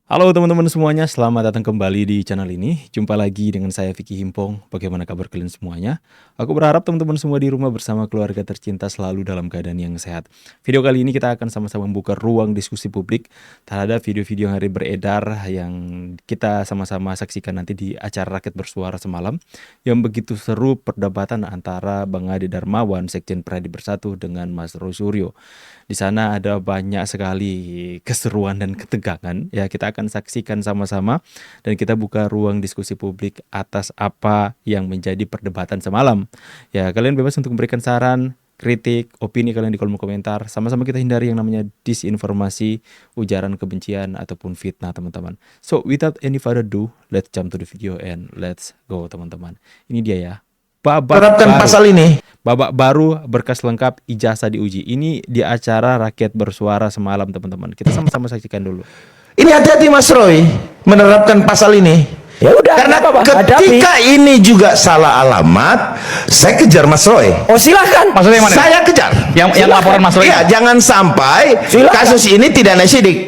Halo teman-teman semuanya, selamat datang kembali di channel ini. Jumpa lagi dengan saya Vicky Himpong. Bagaimana kabar kalian semuanya? Aku berharap teman-teman semua di rumah bersama keluarga tercinta selalu dalam keadaan yang sehat. Video kali ini kita akan sama-sama membuka ruang diskusi publik terhadap video-video yang hari beredar yang kita sama-sama saksikan nanti di acara Rakyat Bersuara semalam, yang begitu seru perdebatan antara Bang Ade Darmawan, Sekjen Pradi Bersatu, dengan Mas Roy Suryo. Di sana ada banyak sekali keseruan dan ketegangan. Ya, kita akan saksikan sama-sama dan kita buka ruang diskusi publik atas apa yang menjadi perdebatan semalam. Ya, kalian bebas untuk memberikan saran, kritik, opini kalian di kolom komentar. Sama-sama kita hindari yang namanya disinformasi, ujaran kebencian ataupun fitnah, teman-teman. So, without any further ado, let's jump to the video and let's go, teman-teman. Ini dia ya. Terapkan pasal ini. Babak baru berkas lengkap ijazah diuji. Ini di acara Rakyat Bersuara semalam, teman-teman. Kita sama-sama saksikan dulu. Ini hati-hati Mas Roy menerapkan pasal ini. Ya udah, Karena ketika ini juga salah alamat, saya kejar Mas Roy. Oh silahkan. Maksudnya mana? Saya kejar. Yang laporan Mas Roy. Iya, jangan sampai Silakan. kasus ini tidak naik sidik.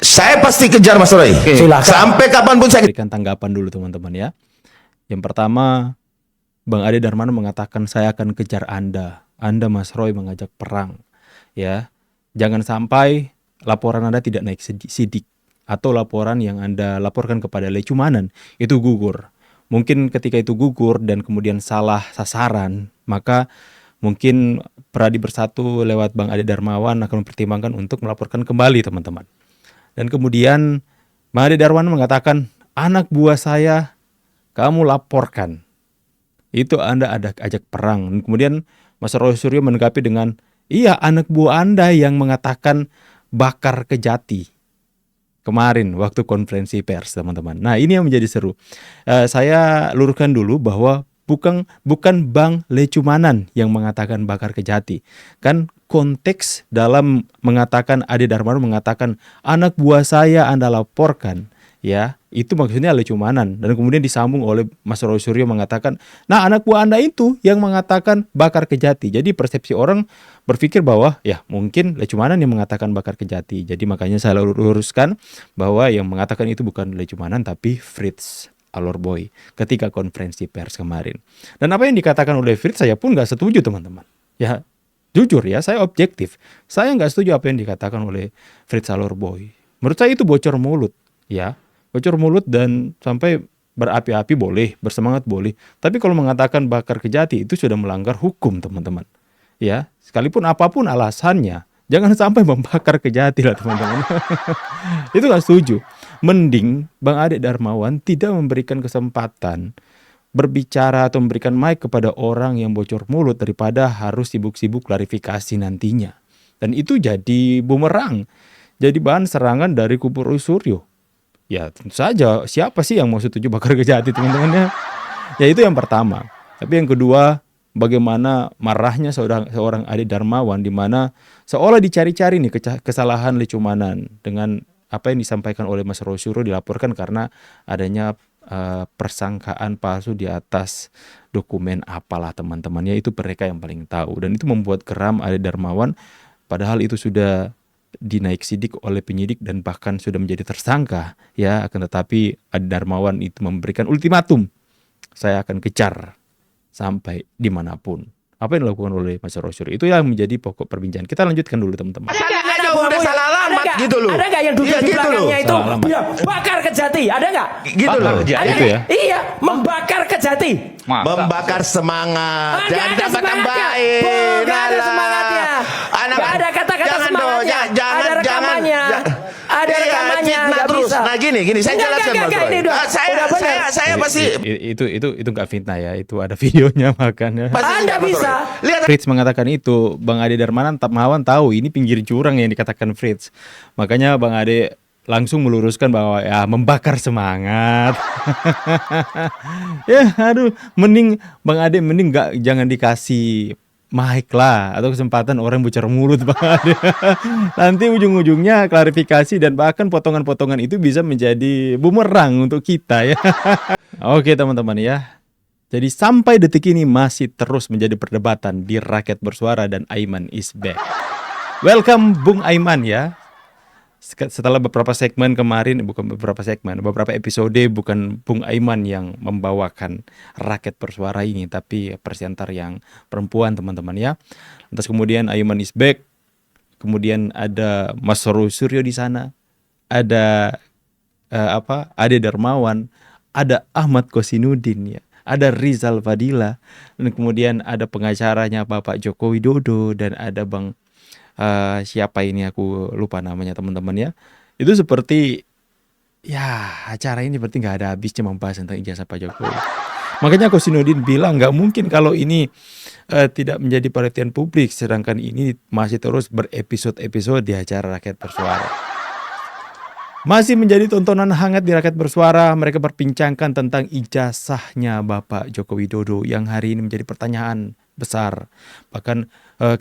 Saya pasti kejar Mas Roy. Silakan. Sampai kapanpun saya. Berikan tanggapan dulu, teman-teman ya. Yang pertama, Bang Ade Darmawan mengatakan saya akan kejar Anda. Anda Mas Roy mengajak perang. Ya. Jangan sampai laporan Anda tidak naik sidik atau laporan yang Anda laporkan kepada Lecumanan itu gugur. Mungkin ketika itu gugur dan kemudian salah sasaran, maka mungkin Pradi Bersatu lewat Bang Ade Darmawan akan mempertimbangkan untuk melaporkan kembali, teman-teman. Dan kemudian Bang Ade Darmawan mengatakan, anak buah saya kamu laporkan. Itu Anda ada ajak perang. Dan kemudian Mas Roy Suryo menanggapi dengan, iya anak buah Anda yang mengatakan bakar Kejati. Kemarin waktu konferensi pers, teman-teman. Nah, ini yang menjadi seru. Saya luruskan dulu bahwa bukan Bang Lecumanan yang mengatakan bakar Kejati. Kan konteks dalam mengatakan Ade Darmawan mengatakan anak buah saya Anda laporkan, ya, itu maksudnya Lecumanan. Dan kemudian disambung oleh Mas Roy Suryo mengatakan, nah anak buah Anda itu yang mengatakan bakar Kejati. Jadi persepsi orang berpikir bahwa ya mungkin Lecumanan yang mengatakan bakar Kejati. Jadi makanya saya luruskan bahwa yang mengatakan itu bukan Lecumanan tapi Fritz Alorboy ketika konferensi pers kemarin. Dan apa yang dikatakan oleh Fritz saya pun nggak setuju, teman-teman. Ya jujur ya, saya objektif. Saya nggak setuju apa yang dikatakan oleh Fritz Alorboy. Menurut saya itu bocor mulut, ya. Bocor mulut dan sampai berapi-api boleh, bersemangat boleh. Tapi kalau mengatakan bakar Kejati itu sudah melanggar hukum, teman-teman. Ya, sekalipun apapun alasannya, jangan sampai membakar Kejati lah, teman-teman. Itu gak setuju. Mending Bang Ade Darmawan tidak memberikan kesempatan berbicara atau memberikan mic kepada orang yang bocor mulut daripada harus sibuk-sibuk klarifikasi nantinya. Dan itu jadi bumerang, jadi bahan serangan dari kubu Roy Suryo. Ya tentu saja, siapa sih yang mau setuju bakar Kejati, teman-temannya? Ya itu yang pertama. Tapi yang kedua, bagaimana marahnya seorang Ade Darmawan di mana seolah dicari-cari nih kesalahan Lecumanan dengan apa yang disampaikan oleh Mas Roy Suryo dilaporkan karena adanya persangkaan palsu di atas dokumen apalah, teman-temannya, itu mereka yang paling tahu. Dan itu membuat geram Ade Darmawan, padahal itu sudah dinaik sidik oleh penyidik dan bahkan sudah menjadi tersangka, ya. Akan tetapi Ade Darmawan itu memberikan ultimatum, saya akan kejar sampai dimanapun. Apa yang dilakukan oleh Mas Roy Suryo itu yang menjadi pokok perbincangan. Kita lanjutkan dulu, teman-teman. Udah salah alamat gitu loh. Ada nggak yang duduk Iya, di gitu belakangnya loh. itu? Salah alamat. Iya, bakar Kejati. Ada nggak? Gitu loh. Ada Itu nggak? ya. Iya, membakar Kejati. Membakar semangat. Nggak Jangan ada semangatnya. tambah-tambahin. Nggak ada Alah. semangatnya. Anak, Nggak ada kata-kata jangan semangatnya. dong, Ada rekamannya. Ada Iya, rekamannya, fitnah nggak terus. bisa. Nah gini, saya Enggak, jelaskan enggak, Mas enggak, Roy. ini udah benar. Saya pasti Itu nggak fitnah ya, itu ada videonya makanya. Anda Mas Roy. bisa. Lihat Fritz mengatakan itu, Bang Ade Darmawan tahu ini pinggir jurang yang dikatakan Fritz. Makanya Bang Ade langsung meluruskan bahwa ya membakar semangat. Ya aduh, mending Bang Ade jangan dikasih mic lah atau kesempatan orang bocor mulut, Bang Ade. Nanti ujung-ujungnya klarifikasi dan bahkan potongan-potongan itu bisa menjadi bumerang untuk kita, ya. Oke teman-teman ya. Jadi sampai detik ini masih terus menjadi perdebatan di Rakyat Bersuara dan Aiman is back. Welcome Bung Aiman ya. setelah beberapa segmen kemarin, bukan beberapa segmen, beberapa episode, bukan Bung Aiman yang membawakan rakyat bersuara ini, tapi presenter yang perempuan teman-teman ya. Lantas kemudian Aiman is back, kemudian ada Mas Suryo di sana, ada Ade Darmawan, ada Ahmad Kosinudin ya, ada Rizal Fadila, dan kemudian ada pengacaranya Bapak Joko Widodo, dan ada Bang siapa ini aku lupa namanya teman-teman ya. Itu seperti ya acara ini berarti nggak ada habisnya membahas tentang ijazah Pak Jokowi. Makanya Kosinudin bilang nggak mungkin kalau ini tidak menjadi perhatian publik, sedangkan ini masih terus berepisode-episode di acara Rakyat Bersuara. Masih menjadi tontonan hangat di Rakyat Bersuara, mereka berbincangkan tentang ijazahnya Bapak Joko Widodo yang hari ini menjadi pertanyaan besar. Bahkan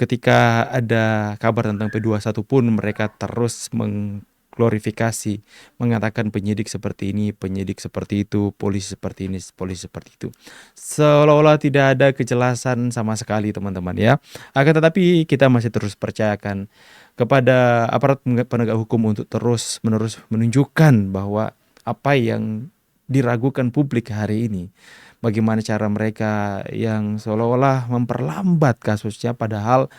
ketika ada kabar tentang P21 pun mereka terus mengglorifikasi, mengatakan penyidik seperti ini, penyidik seperti itu, polisi seperti ini, polisi seperti itu. Seolah-olah tidak ada kejelasan sama sekali teman-teman ya. Akan tetapi kita masih terus percayakan kepada aparat penegak hukum untuk terus-menerus menunjukkan bahwa apa yang diragukan publik hari ini, bagaimana cara mereka yang seolah-olah memperlambat kasusnya, padahal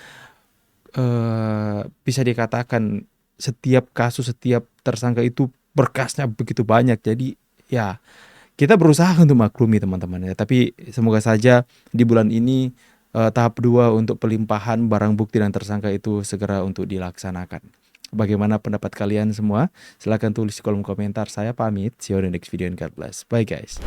bisa dikatakan setiap kasus, setiap tersangka itu berkasnya begitu banyak. Jadi ya kita berusaha untuk maklumi teman-teman ya. Tapi semoga saja di bulan ini tahap 2 untuk pelimpahan barang bukti dan tersangka itu segera untuk dilaksanakan. Bagaimana pendapat kalian semua? Silahkan tulis di kolom komentar. Saya pamit. See you on the next video and God bless. Bye guys.